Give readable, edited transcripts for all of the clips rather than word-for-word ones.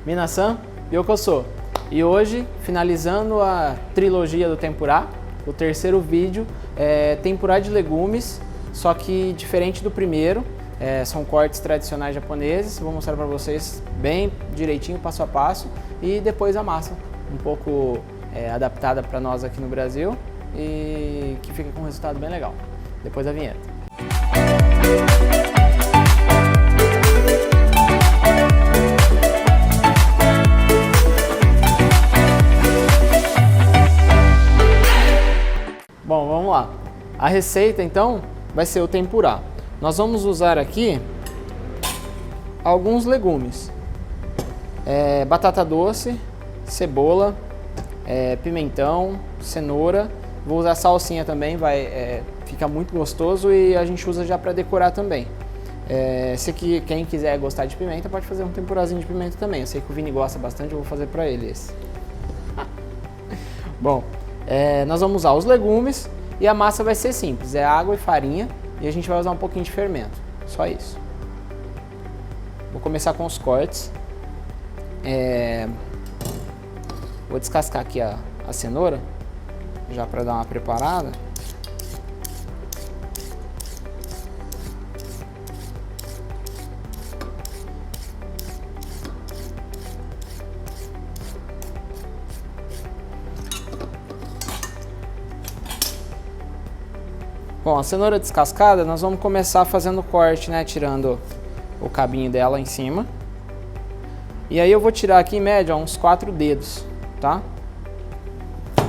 Minasan, Yokoso. E hoje, finalizando a trilogia do tempurá, o terceiro vídeo é tempurá de legumes, só que diferente do primeiro, são cortes tradicionais japoneses. Vou mostrar para vocês bem direitinho, passo a passo, e depois a massa, um pouco adaptada para nós aqui no Brasil e que fica com um resultado bem legal. Depois da vinheta. Bom, vamos lá. A receita então vai ser o tempurá. Nós vamos usar aqui alguns legumes. Batata doce, cebola, pimentão, cenoura. Vou usar salsinha também, fica muito gostoso e a gente usa já para decorar também. Quem quiser gostar de pimenta pode fazer um tempurazinho de pimenta também. Eu sei que o Vini gosta bastante, eu vou fazer para ele esse. Bom, nós vamos usar os legumes e a massa vai ser simples, é água e farinha e a gente vai usar um pouquinho de fermento, só isso. Vou começar com os cortes. Vou descascar aqui a cenoura, já para dar uma preparada. Bom, a cenoura descascada, nós vamos começar fazendo o corte, né? Tirando o cabinho dela em cima. E aí eu vou tirar aqui em média uns 4 dedos, tá?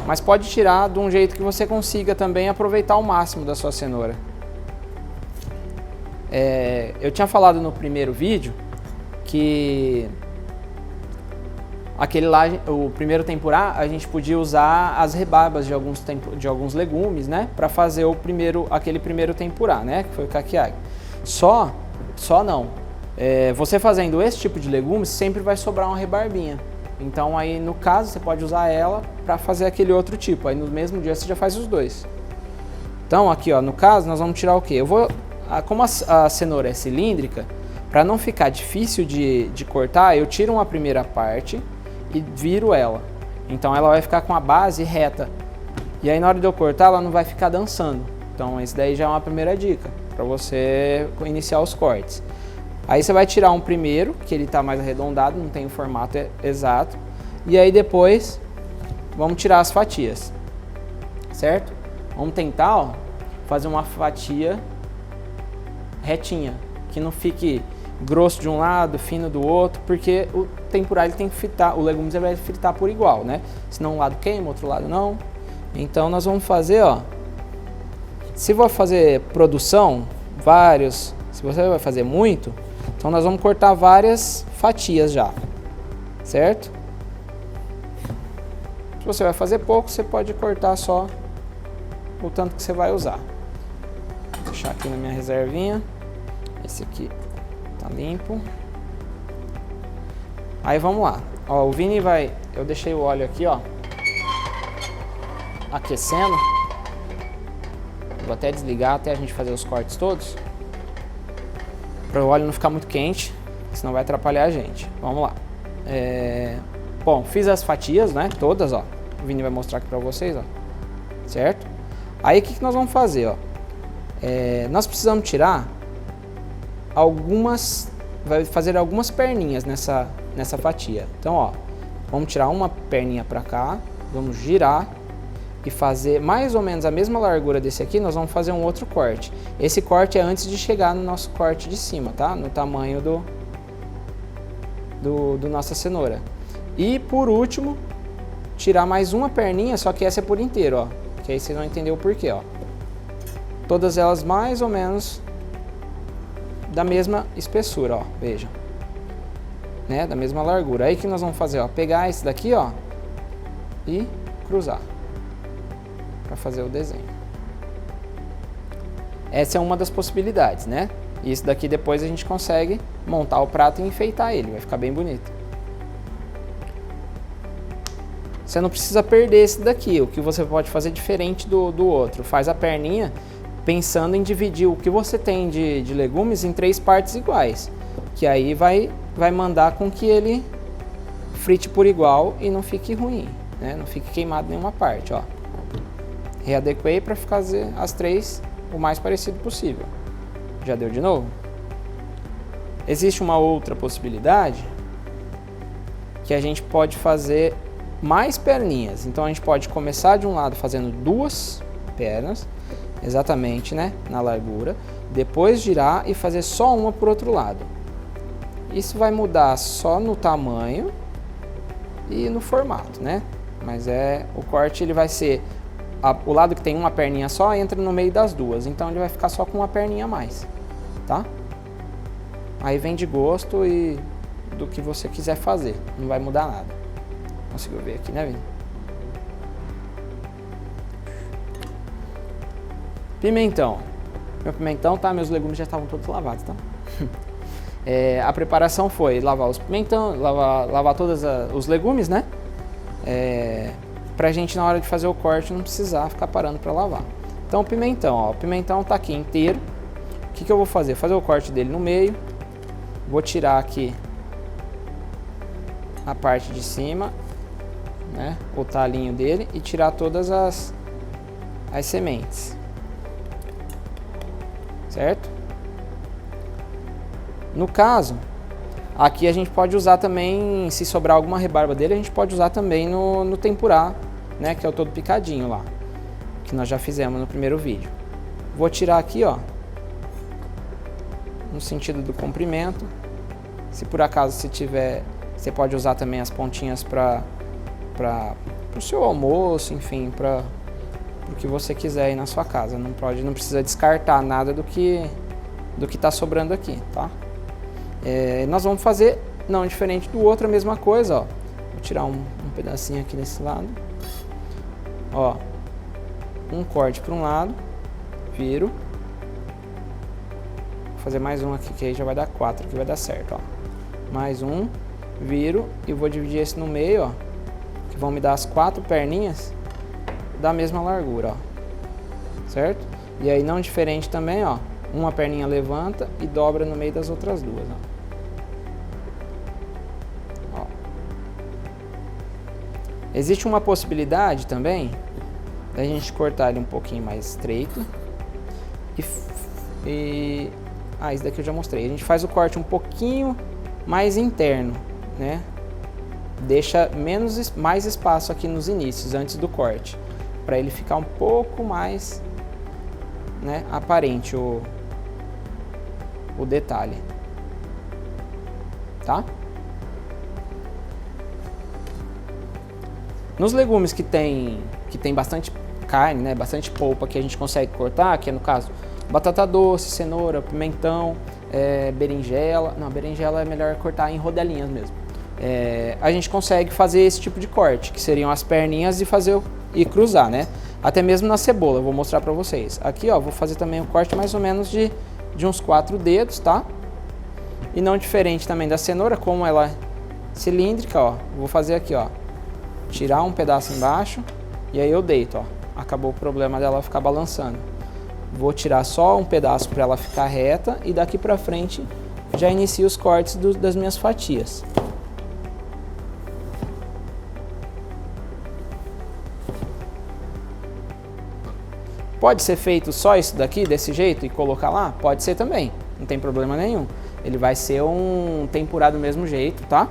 Mas pode tirar de um jeito que você consiga também aproveitar o máximo da sua cenoura. Eu tinha falado no primeiro vídeo que o primeiro tempurá, a gente podia usar as rebarbas de alguns legumes, né, para fazer aquele primeiro tempurá, né, que foi o kakiage. Só não. Você fazendo esse tipo de legumes, sempre vai sobrar uma rebarbinha. Então aí no caso você pode usar ela para fazer aquele outro tipo. Aí no mesmo dia você já faz os dois. Então aqui, ó, no caso nós vamos tirar o quê? Como a cenoura é cilíndrica, para não ficar difícil de cortar, eu tiro uma primeira parte e viro ela. Então ela vai ficar com a base reta. E aí na hora de eu cortar ela não vai ficar dançando. Então esse daí já é uma primeira dica para você iniciar os cortes. Aí você vai tirar um primeiro, que ele está mais arredondado, não tem o formato exato. E aí depois vamos tirar as fatias, certo? Vamos tentar fazer uma fatia retinha, que não fique grosso de um lado, fino do outro, porque o tempurá ele tem que fritar, o legumes ele vai fritar por igual, né? Senão um lado queima, outro lado não. Então nós vamos fazer, ó. Se for fazer produção, se você vai fazer muito, então nós vamos cortar várias fatias já, certo? Se você vai fazer pouco, você pode cortar só o tanto que você vai usar. Vou deixar aqui na minha reservinha. Esse aqui tá limpo. Aí vamos lá. Ó, o Vini eu deixei o óleo aqui, ó, aquecendo. Vou até desligar até a gente fazer os cortes todos, para o óleo não ficar muito quente, senão vai atrapalhar a gente. Vamos lá. Bom, fiz as fatias, né? Todas, ó. O Vini vai mostrar aqui para vocês, ó. Certo? Aí o que nós vamos fazer, ó? Nós precisamos tirar vai fazer algumas perninhas nessa fatia. Então, ó, vamos tirar uma perninha para cá, vamos girar e fazer mais ou menos a mesma largura desse aqui. Nós vamos fazer um outro corte. Esse corte é antes de chegar no nosso corte de cima, tá? No tamanho do nossa cenoura. E por último, tirar mais uma perninha, só que essa é por inteiro, ó. Que aí vocês vão entender o porquê, ó. Todas elas mais ou menos da mesma espessura, ó, veja, né, da mesma largura. Aí que nós vamos fazer, ó, pegar esse daqui, ó, e cruzar para fazer o desenho. Essa é uma das possibilidades, né? E isso daqui depois a gente consegue montar o prato e enfeitar ele, vai ficar bem bonito. Você não precisa perder esse daqui. O que você pode fazer diferente do outro, faz a perninha pensando em dividir o que você tem de legumes em 3 partes iguais, que aí vai mandar com que ele frite por igual e não fique ruim, né? Não fique queimado nenhuma parte, ó. Readequei para fazer as 3 o mais parecido possível. Já deu de novo? Existe uma outra possibilidade que a gente pode fazer mais perninhas. Então a gente pode começar de um lado fazendo 2 pernas, exatamente, né, na largura, depois girar e fazer só uma por outro lado. Isso vai mudar só no tamanho e no formato, né? Mas o corte ele vai ser o lado que tem uma perninha só entra no meio das duas, então ele vai ficar só com uma perninha a mais, tá? Aí vem de gosto e do que você quiser fazer, não vai mudar nada. Conseguiu ver aqui, né, Vini? Pimentão. Meu pimentão, tá? Meus legumes já estavam todos lavados, tá? A preparação foi lavar os pimentão, lavar todos os legumes, né? Pra gente na hora de fazer o corte não precisar ficar parando para lavar. Então o pimentão, ó, o pimentão tá aqui inteiro. O que eu vou fazer? Fazer o corte dele no meio. Vou tirar aqui a parte de cima, né? O talinho dele e tirar todas as sementes. Certo? No caso, aqui a gente pode usar também, se sobrar alguma rebarba dele, a gente pode usar também no tempurá, né, que é o todo picadinho lá, que nós já fizemos no primeiro vídeo. Vou tirar aqui, ó, no sentido do comprimento. Se por acaso se tiver, você pode usar também as pontinhas para o seu almoço, enfim, para o que você quiser aí na sua casa. Não precisa descartar nada do que está sobrando aqui, tá? Nós vamos fazer, não diferente do outro, a mesma coisa, ó. Vou tirar um pedacinho aqui desse lado. Ó, um corte para um lado, viro. Vou fazer mais um aqui, que aí já vai dar 4, que vai dar certo, ó. Mais um, viro e vou dividir esse no meio, ó, que vão me dar as 4 perninhas da mesma largura, ó. Certo? E aí não diferente também, ó. Uma perninha levanta e dobra no meio das outras duas, ó. Existe uma possibilidade também da gente cortar ele um pouquinho mais estreito isso daqui eu já mostrei. A gente faz o corte um pouquinho mais interno, né? Deixa mais espaço aqui nos inícios, antes do corte, para ele ficar um pouco mais, né, aparente o detalhe, tá? Nos legumes que tem bastante carne, né, bastante polpa que a gente consegue cortar, que é no caso batata doce, cenoura, pimentão, berinjela. Não, berinjela é melhor cortar em rodelinhas mesmo. A gente consegue fazer esse tipo de corte, que seriam as perninhas e cruzar, né? Até mesmo na cebola, eu vou mostrar pra vocês. Aqui, ó, vou fazer também o corte mais ou menos de uns 4 dedos, tá? E não diferente também da cenoura, como ela é cilíndrica, ó. Vou fazer aqui, ó. Tirar um pedaço embaixo e aí eu deito, ó. Acabou o problema dela ficar balançando. Vou tirar só um pedaço para ela ficar reta e daqui pra frente já inicio os cortes das minhas fatias. Pode ser feito só isso daqui, desse jeito, e colocar lá? Pode ser também, não tem problema nenhum. Ele vai ser um tempurá do mesmo jeito, tá?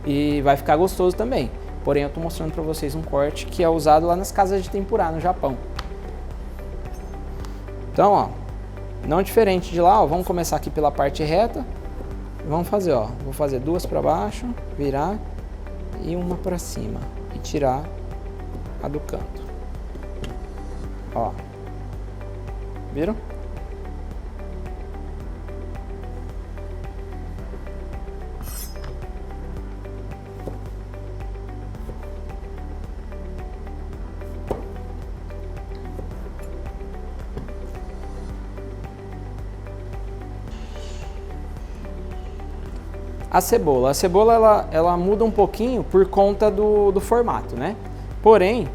E vai ficar gostoso também. Porém, eu tô mostrando pra vocês um corte que é usado lá nas casas de tempurá no Japão. Então, ó, não diferente de lá, ó, vamos começar aqui pela parte reta. Vamos fazer, ó, vou fazer 2 para baixo, virar e uma para cima e tirar a do canto. Ó. Viram? A cebola ela muda um pouquinho por conta do formato, né? Porém,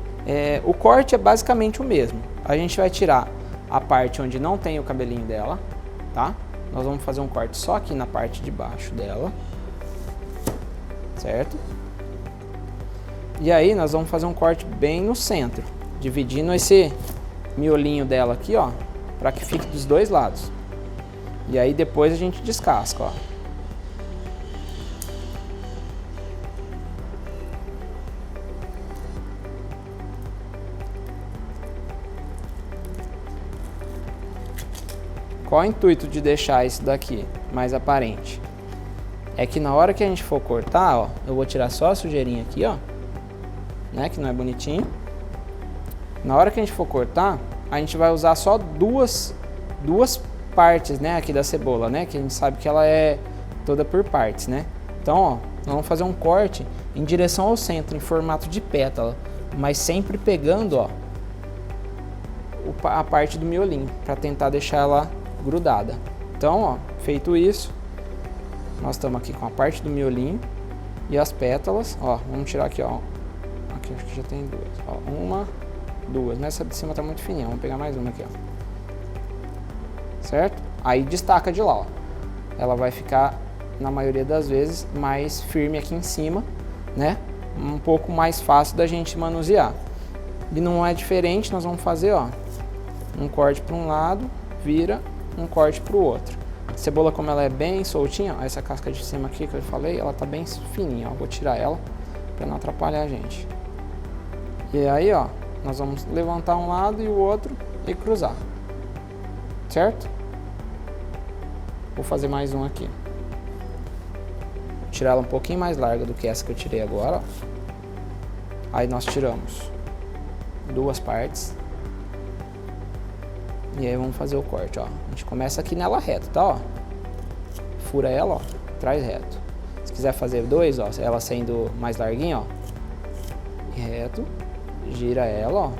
o corte é basicamente o mesmo. A gente vai tirar a parte onde não tem o cabelinho dela, tá? Nós vamos fazer um corte só aqui na parte de baixo dela, certo? E aí nós vamos fazer um corte bem no centro, dividindo esse miolinho dela aqui, ó, para que fique dos dois lados. E aí depois a gente descasca, ó. Qual o intuito de deixar isso daqui mais aparente? É que na hora que a gente for cortar, ó, eu vou tirar só a sujeirinha aqui, ó, né, que não é bonitinho. Na hora que a gente for cortar, a gente vai usar só duas partes, né, aqui da cebola, né, que a gente sabe que ela é toda por partes, né. Então, ó, nós vamos fazer um corte em direção ao centro, em formato de pétala, mas sempre pegando, ó, a parte do miolinho, para tentar deixar ela grudada. Então, ó, feito isso, nós estamos aqui com a parte do miolinho e as pétalas, ó, vamos tirar aqui, ó, aqui acho que já tem duas, ó, uma, duas, nessa de cima tá muito fininha, vamos pegar mais uma aqui, ó, certo? Aí destaca de lá, ó, ela vai ficar, na maioria das vezes, mais firme aqui em cima, né, um pouco mais fácil da gente manusear. E não é diferente, nós vamos fazer, ó, um corte para um lado, vira, um corte para o outro. A cebola, como ela é bem soltinha, ó, essa casca de cima aqui que eu falei, ela tá bem fininha, ó, vou tirar ela para não atrapalhar a gente. E aí, ó, nós vamos levantar um lado e o outro e cruzar, certo? Vou fazer mais um aqui. Vou tirar ela um pouquinho mais larga do que essa que eu tirei agora, ó. Aí nós tiramos duas partes. E aí vamos fazer o corte, ó. A gente começa aqui nela reto, tá, ó. Fura ela, ó, traz reto. Se quiser fazer dois, ó, ela sendo mais larguinha, ó. E reto, gira ela, ó.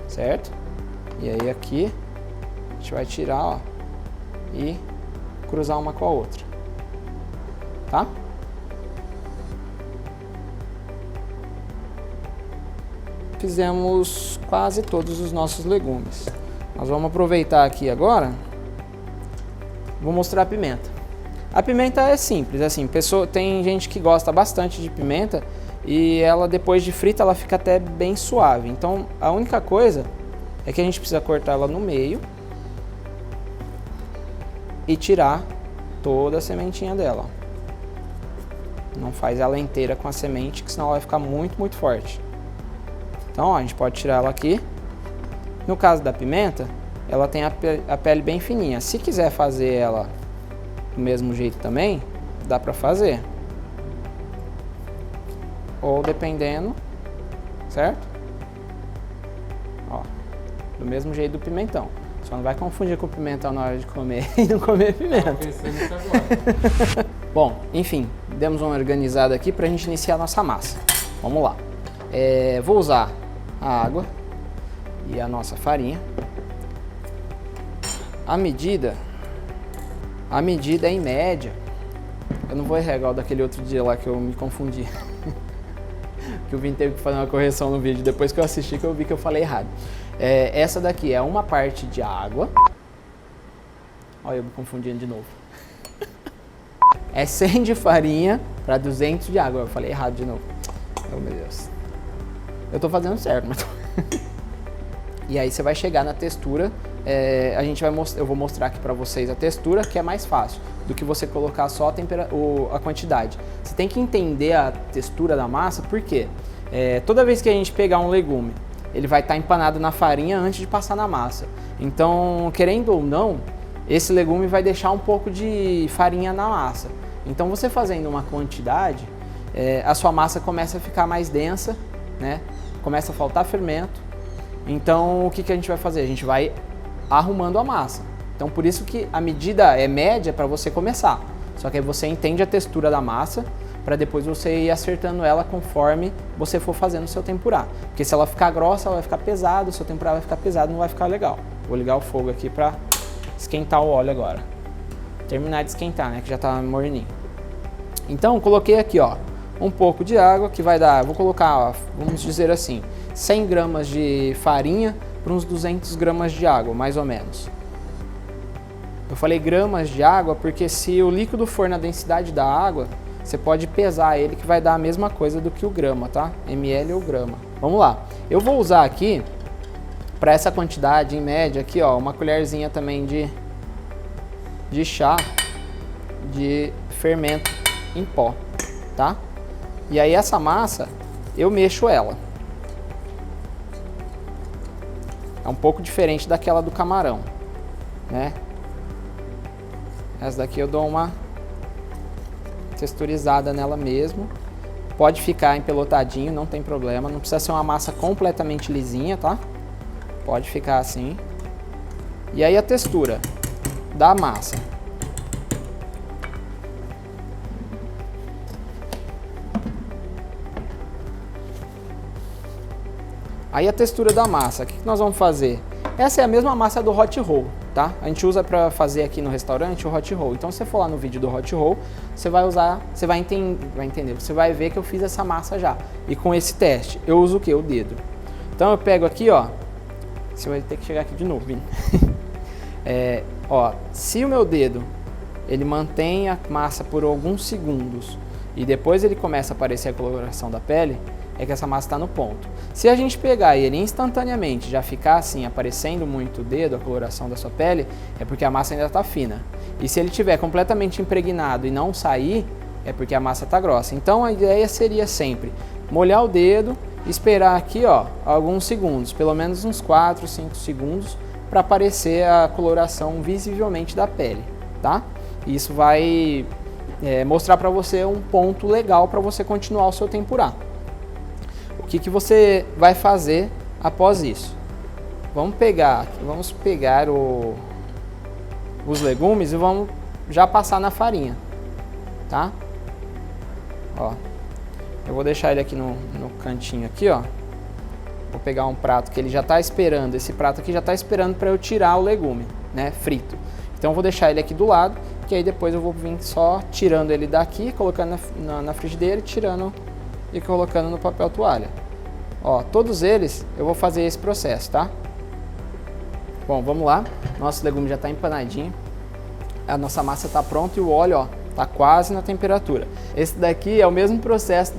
Certo? E aí aqui a gente vai tirar, ó, e cruzar uma com a outra. Tá? Fizemos quase todos os nossos legumes. Nós vamos aproveitar aqui agora, vou mostrar a pimenta. A pimenta é simples, assim, tem gente que gosta bastante de pimenta e ela depois de frita ela fica até bem suave. Então a única coisa é que a gente precisa cortar ela no meio e tirar toda a sementinha dela. Não faz ela inteira com a semente, que senão ela vai ficar muito forte. Então, ó, a gente pode tirar ela aqui. No caso da pimenta, ela tem a pele bem fininha. Se quiser fazer ela do mesmo jeito também, dá pra fazer. Ou dependendo, certo? Ó, do mesmo jeito do pimentão. Só não vai confundir com o pimentão na hora de comer e não comer pimenta. Bom, enfim, demos uma organizada aqui pra gente iniciar a nossa massa. Vamos lá. Vou usar a água e a nossa farinha. A medida é em média. Eu não vou regar o daquele outro dia lá que eu me confundi. Que o Vini teve que fazer uma correção no vídeo depois que eu assisti, que eu vi que eu falei errado. Essa daqui é uma parte de água. Olha eu me confundindo de novo. É 100 de farinha para 200 de água. Eu falei errado de novo. Oh, meu Deus. Eu tô fazendo certo, mas... E aí você vai chegar na textura, eu vou mostrar aqui pra vocês a textura, que é mais fácil do que você colocar só a quantidade. Você tem que entender a textura da massa, porque toda vez que a gente pegar um legume, ele vai estar empanado na farinha antes de passar na massa. Então, querendo ou não, esse legume vai deixar um pouco de farinha na massa. Então, você fazendo uma quantidade, a sua massa começa a ficar mais densa, né? Começa a faltar fermento. Então o que a gente vai fazer? A gente vai arrumando a massa. Então por isso que a medida é média para você começar. Só que aí você entende a textura da massa para depois você ir acertando ela conforme você for fazendo o seu tempurá. Porque se ela ficar grossa, ela vai ficar pesada, o seu tempurá vai ficar pesado, não vai ficar legal. Vou ligar o fogo aqui para esquentar o óleo agora. Terminar de esquentar, né? Que já tá morninho. Então coloquei aqui, ó, um pouco de água que vai dar, vou colocar, ó, vamos dizer assim, 100 gramas de farinha para uns 200 gramas de água, mais ou menos. Eu falei gramas de água porque se o líquido for na densidade da água, você pode pesar ele que vai dar a mesma coisa do que o grama, tá? ml ou grama. Vamos lá. Eu vou usar aqui, para essa quantidade em média aqui, ó, uma colherzinha também de chá de fermento em pó, tá? E aí essa massa, eu mexo ela. É um pouco diferente daquela do camarão, né? Essa daqui eu dou uma texturizada nela mesmo. Pode ficar empelotadinho, não tem problema. Não precisa ser uma massa completamente lisinha, tá? Pode ficar assim. E aí a textura da massa. Aí a textura da massa, o que nós vamos fazer? Essa é a mesma massa do hot roll, tá? A gente usa para fazer aqui no restaurante o hot roll. Então, se você for lá no vídeo do hot roll, você vai usar, você vai entender, você vai ver que eu fiz essa massa já. E com esse teste, eu uso o quê? O dedo. Então, eu pego aqui, ó. Você vai ter que chegar aqui de novo, Vini. Ó, se o meu dedo, ele mantém a massa por alguns segundos e depois ele começa a aparecer a coloração da pele, é que essa massa está no ponto. Se a gente pegar ele instantaneamente, já ficar assim, aparecendo muito o dedo, a coloração da sua pele, é porque a massa ainda está fina. E se ele estiver completamente impregnado e não sair, é porque a massa está grossa. Então a ideia seria sempre molhar o dedo, esperar aqui, ó, alguns segundos, pelo menos uns 4, 5 segundos, para aparecer a coloração visivelmente da pele, tá? Isso vai mostrar para você um ponto legal para você continuar o seu tempurá. O que você vai fazer após isso? Vamos pegar os legumes e vamos já passar na farinha, tá? Ó, eu vou deixar ele aqui no cantinho aqui, ó. Vou pegar um prato que ele já está esperando, esse prato aqui já está esperando para eu tirar o legume, né, frito. Então eu vou deixar ele aqui do lado, que aí depois eu vou vir só tirando ele daqui, colocando na frigideira, tirando e colocando no papel toalha. Ó, todos eles eu vou fazer esse processo, tá? Bom, vamos lá. Nosso legume já está empanadinho. A nossa massa está pronta e o óleo, ó, tá quase na temperatura. Esse daqui é o mesmo processo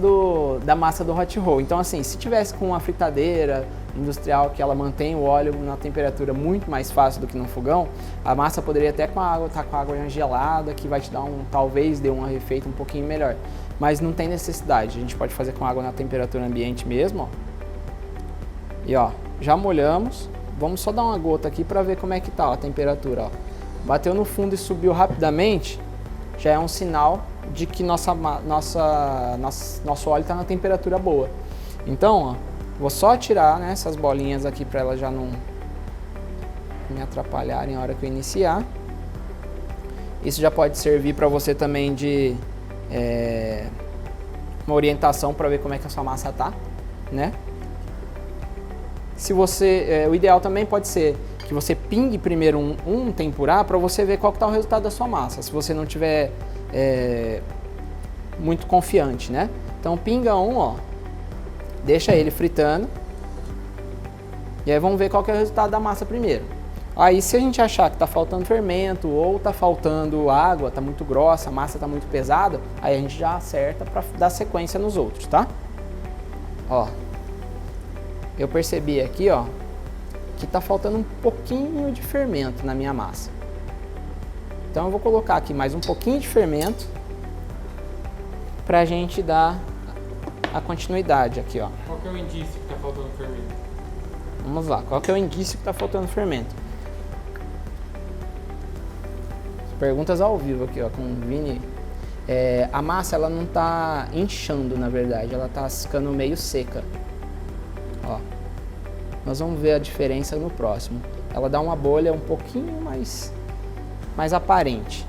da massa do hot roll. Então, assim, se tivesse com uma fritadeira industrial que ela mantém o óleo na temperatura muito mais fácil do que no fogão, a massa poderia até com a água, tá com a água gelada, que vai te dar talvez dê um efeito um pouquinho melhor. Mas não tem necessidade. A gente pode fazer com água na temperatura ambiente mesmo, ó. E ó, já molhamos. Vamos só dar uma gota aqui para ver como é que tá a temperatura, ó. Bateu no fundo e subiu rapidamente, já é um sinal de que nosso óleo está na temperatura boa. Então, ó, vou só tirar, né, essas bolinhas aqui para elas já não me atrapalharem na hora que eu iniciar. Isso já pode servir para você também de uma orientação para ver como é que a sua massa tá, né? Se você, o ideal também pode ser que você pingue primeiro um tempurá para você ver qual que tá o resultado da sua massa, se você não tiver muito confiante, né? Então pinga ó, deixa ele fritando e aí vamos ver qual que é o resultado da massa primeiro. Aí se a gente achar que tá faltando fermento ou tá faltando água, tá muito grossa, a massa tá muito pesada, aí a gente já acerta para dar sequência nos outros, tá? Ó, eu percebi aqui, ó, que tá faltando um pouquinho de fermento na minha massa. Então eu vou colocar aqui mais um pouquinho de fermento pra gente dar a continuidade aqui, ó. Qual que é o indício que tá faltando fermento? Vamos lá, qual que é o indício que tá faltando fermento? Perguntas ao vivo aqui, ó, com o Vini. A massa, ela não tá inchando, na verdade, ela tá ficando meio seca. Ó, nós vamos ver a diferença no próximo. Ela dá uma bolha um pouquinho mais aparente.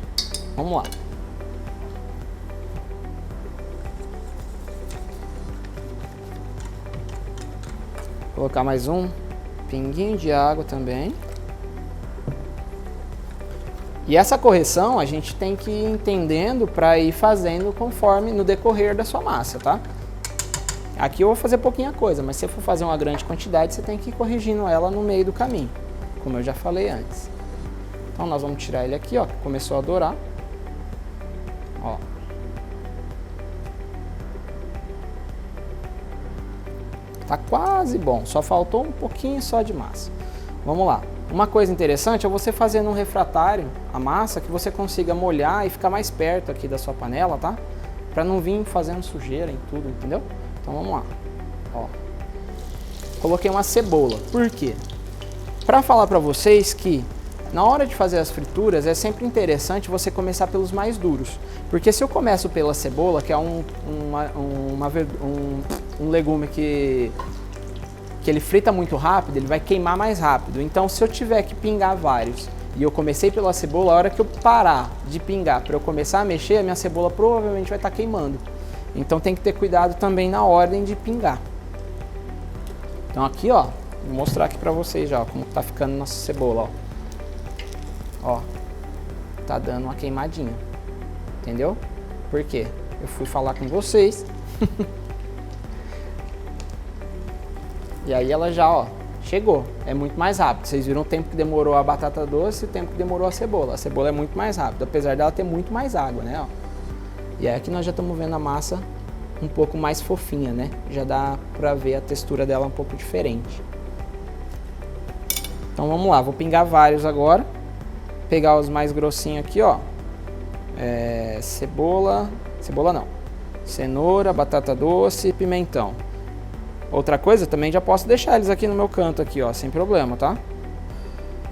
Vamos lá. Vou colocar mais um pinguinho de água também. E essa correção a gente tem que ir entendendo para ir fazendo conforme no decorrer da sua massa, tá? Aqui eu vou fazer pouquinha coisa, mas se você for fazer uma grande quantidade, você tem que ir corrigindo ela no meio do caminho, como eu já falei antes. Então nós vamos tirar ele aqui, ó, que começou a dourar. Ó. Tá quase bom, só faltou um pouquinho só de massa. Vamos lá. Uma coisa interessante é você fazer num refratário a massa que você consiga molhar e ficar mais perto aqui da sua panela, tá? Pra não vir fazendo sujeira em tudo, entendeu? Então vamos lá. Ó. Coloquei uma cebola. Por quê? Pra falar pra vocês que na hora de fazer as frituras é sempre interessante você começar pelos mais duros. Porque se eu começo pela cebola, que é um legume que ele frita muito rápido, ele vai queimar mais rápido. Então, se eu tiver que pingar vários e eu comecei pela cebola, a hora que eu parar de pingar para eu começar a mexer, a minha cebola provavelmente vai estar queimando. Então, tem que ter cuidado também na ordem de pingar. Então, aqui, ó, vou mostrar aqui para vocês já, ó, como tá ficando nossa cebola, ó. Ó, tá dando uma queimadinha, entendeu? Por quê? Eu fui falar com vocês. E aí ela já, ó, chegou. É muito mais rápido. Vocês viram o tempo que demorou a batata doce e o tempo que demorou a cebola. A cebola é muito mais rápida, apesar dela ter muito mais água, né, ó. E aí aqui nós já estamos vendo a massa um pouco mais fofinha, né? Já dá pra ver a textura dela um pouco diferente. Então vamos lá, vou pingar vários agora. Pegar os mais grossinhos aqui, ó. Cebola não. Cenoura, batata doce e pimentão. Outra coisa, também já posso deixar eles aqui no meu canto aqui, ó, sem problema, tá?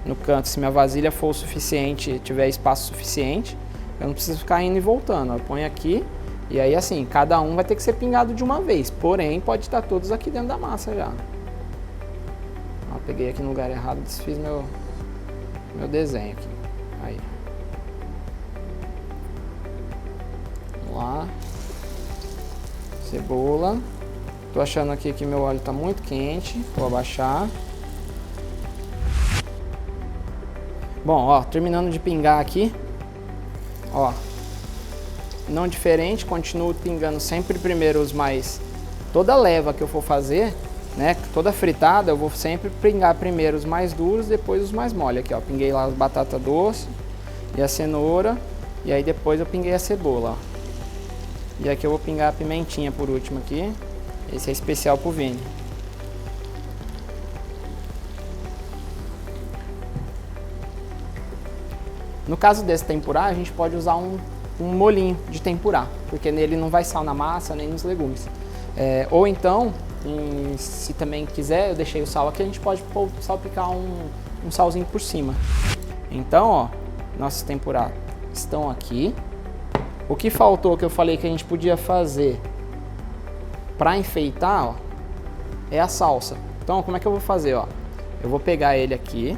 No canto, se minha vasilha for o suficiente, tiver espaço suficiente, eu não preciso ficar indo e voltando. Eu ponho aqui e aí assim, cada um vai ter que ser pingado de uma vez, porém pode estar todos aqui dentro da massa já. Ó, peguei aqui no lugar errado, desfiz meu desenho aqui. Aí. Vamos lá. Cebola. Tô achando aqui que meu óleo tá muito quente, vou abaixar. Bom, ó, terminando de pingar aqui, ó, não diferente, continuo pingando sempre primeiro os mais, toda leva que eu for fazer, né, toda fritada, eu vou sempre pingar primeiro os mais duros, depois os mais mole. Aqui, ó, pinguei lá as batata doce e a cenoura, e aí depois eu pinguei a cebola, ó. E aqui eu vou pingar a pimentinha por último aqui. Esse é especial pro Vini. No caso desse tempurá, a gente pode usar um molhinho de tempurá, porque nele não vai sal na massa nem nos legumes. Ou então, se também quiser, eu deixei o sal aqui, a gente pode salpicar um salzinho por cima. Então, ó, nossos tempurá estão aqui. O que faltou, que eu falei que a gente podia fazer para enfeitar, ó, é a salsa. Então, como é que eu vou fazer, ó? Eu vou pegar ele aqui.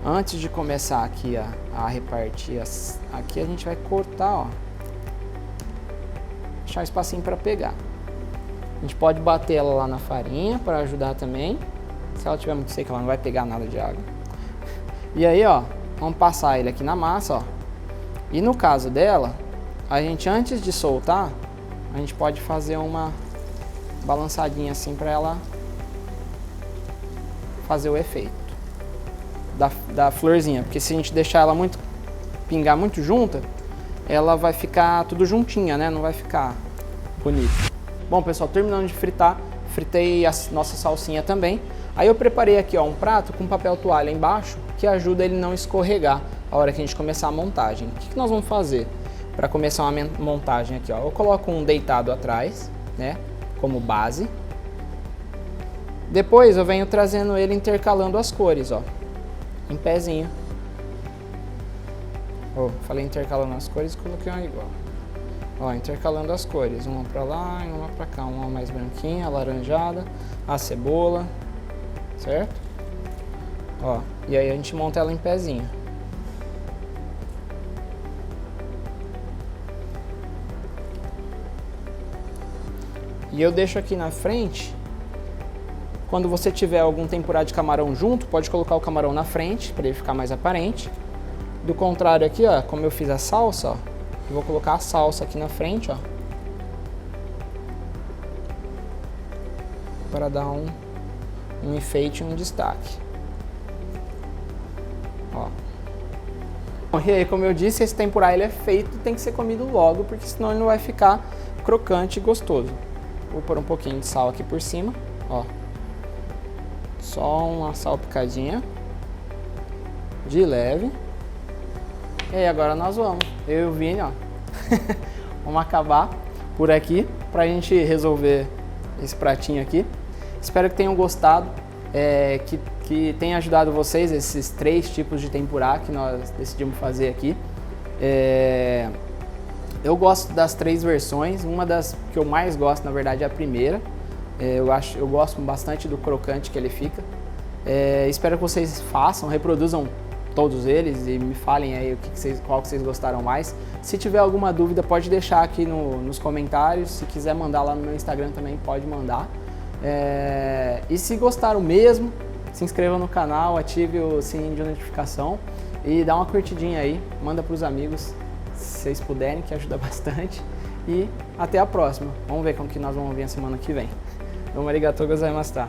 Antes de começar aqui a repartir, aqui a gente vai cortar, ó. Deixar um espacinho para pegar. A gente pode bater ela lá na farinha para ajudar também. Se ela tiver muito seca, ela não vai pegar nada de água. E aí, ó, vamos passar ele aqui na massa, ó. E no caso dela, a gente antes de soltar, a gente pode fazer uma balançadinha assim para ela fazer o efeito da florzinha, porque se a gente deixar ela pingar muito junta, ela vai ficar tudo juntinha, né? Não vai ficar bonito. Bom, pessoal, terminando de fritar, fritei a nossa salsinha também. Aí eu preparei aqui, ó, um prato com papel toalha embaixo, que ajuda ele não escorregar a hora que a gente começar a montagem. O que nós vamos fazer para começar uma montagem aqui, ó? Eu coloco um deitado atrás, né, como base. Depois eu venho trazendo ele intercalando as cores, ó, em pezinho. Oh, falei intercalando as cores, coloquei uma igual. Ó, intercalando as cores, uma pra lá e uma pra cá, uma mais branquinha, alaranjada, a cebola, certo? Ó, e aí a gente monta ela em pezinho. E eu deixo aqui na frente, quando você tiver algum tempurá de camarão junto, pode colocar o camarão na frente, para ele ficar mais aparente. Do contrário aqui, ó, como eu fiz a salsa, ó, eu vou colocar a salsa aqui na frente, ó, para dar um enfeite e um destaque. Ó. E aí, como eu disse, esse tempurá ele é feito, tem que ser comido logo, porque senão ele não vai ficar crocante e gostoso. Vou pôr um pouquinho de sal aqui por cima, ó. Só uma salpicadinha de leve. E aí agora nós vamos, eu e o Vini, ó. Vamos acabar por aqui pra gente resolver esse pratinho aqui. Espero que tenham gostado, que tenha ajudado vocês esses 3 tipos de tempurá que nós decidimos fazer aqui. Eu gosto das 3 versões, uma das que eu mais gosto, na verdade, é a primeira. Eu gosto bastante do crocante que ele fica. Espero que vocês façam, reproduzam todos eles e me falem aí qual que vocês gostaram mais. Se tiver alguma dúvida, pode deixar aqui nos comentários. Se quiser mandar lá no meu Instagram também, pode mandar. E se gostaram mesmo, se inscreva no canal, ative o sininho de notificação e dá uma curtidinha aí, manda para os amigos, se vocês puderem, que ajuda bastante. E até a próxima. Vamos ver como que nós vamos vir a semana que vem. Arigatou gozaimashita.